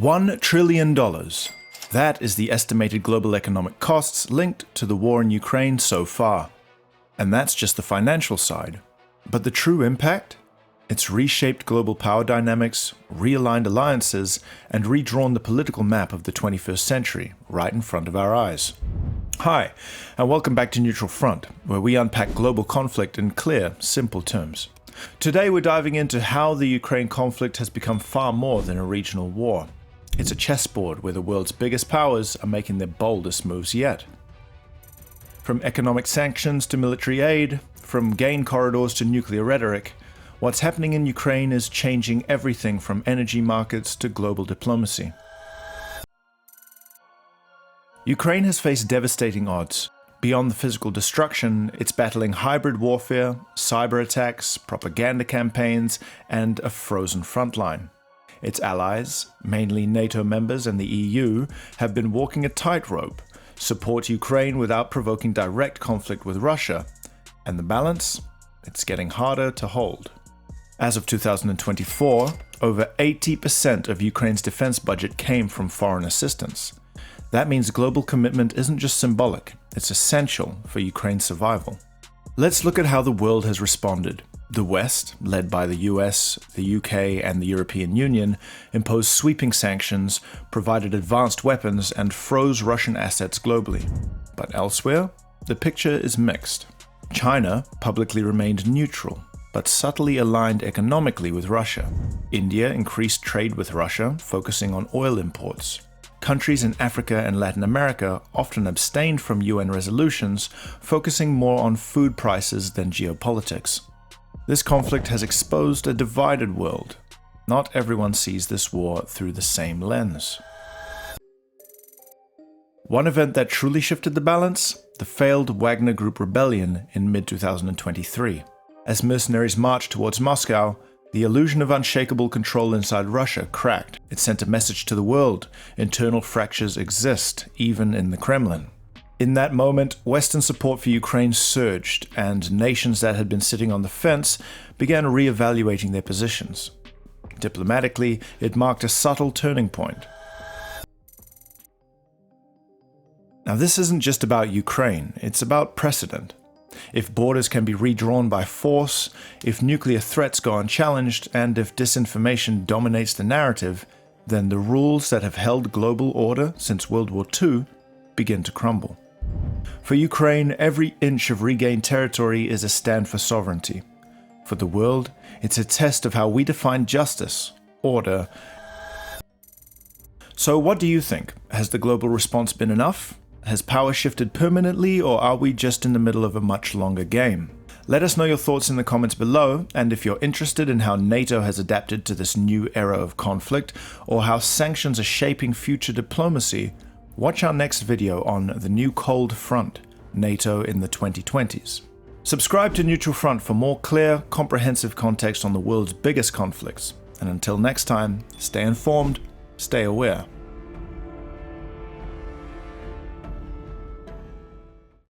$1 trillion. That is the estimated global economic costs linked to the war in Ukraine so far. And that's just the financial side. But the true impact? It's reshaped global power dynamics, realigned alliances, and redrawn the political map of the 21st century right in front of our eyes. Hi, and welcome back to Neutral Front, where we unpack global conflict in clear, simple terms. Today we're diving into how the Ukraine conflict has become far more than a regional war. It's a chessboard where the world's biggest powers are making their boldest moves yet. From economic sanctions to military aid, from gain corridors to nuclear rhetoric, what's happening in Ukraine is changing everything from energy markets to global diplomacy. Ukraine has faced devastating odds. Beyond the physical destruction, it's battling hybrid warfare, cyber attacks, propaganda campaigns, and a frozen frontline. Its allies, mainly NATO members and the EU, have been walking a tightrope, support Ukraine without provoking direct conflict with Russia, and the balance? It's getting harder to hold. As of 2024, over 80% of Ukraine's defense budget came from foreign assistance. That means global commitment isn't just symbolic, it's essential for Ukraine's survival. Let's look at how the world has responded. The West, led by the US, the UK, and the European Union, imposed sweeping sanctions, provided advanced weapons, and froze Russian assets globally. But elsewhere, the picture is mixed. China publicly remained neutral, but subtly aligned economically with Russia. India increased trade with Russia, focusing on oil imports. Countries in Africa and Latin America often abstained from UN resolutions, focusing more on food prices than geopolitics. This conflict has exposed a divided world. Not everyone sees this war through the same lens. One event that truly shifted the balance? The failed Wagner Group rebellion in mid-2023. As mercenaries marched towards Moscow, the illusion of unshakable control inside Russia cracked. It sent a message to the world: internal fractures exist, even in the Kremlin. In that moment, Western support for Ukraine surged, and nations that had been sitting on the fence began re-evaluating their positions. Diplomatically, it marked a subtle turning point. Now, this isn't just about Ukraine, it's about precedent. If borders can be redrawn by force, if nuclear threats go unchallenged, and if disinformation dominates the narrative, then the rules that have held global order since World War II begin to crumble. For Ukraine, every inch of regained territory is a stand for sovereignty. For the world, it's a test of how we define justice, order. So what do you think? Has the global response been enough? Has power shifted permanently, or are we just in the middle of a much longer game? Let us know your thoughts in the comments below, and if you're interested in how NATO has adapted to this new era of conflict, or how sanctions are shaping future diplomacy, watch our next video on the new Cold Front, NATO in the 2020s. Subscribe to Neutral Front for more clear, comprehensive context on the world's biggest conflicts. And until next time, stay informed, stay aware.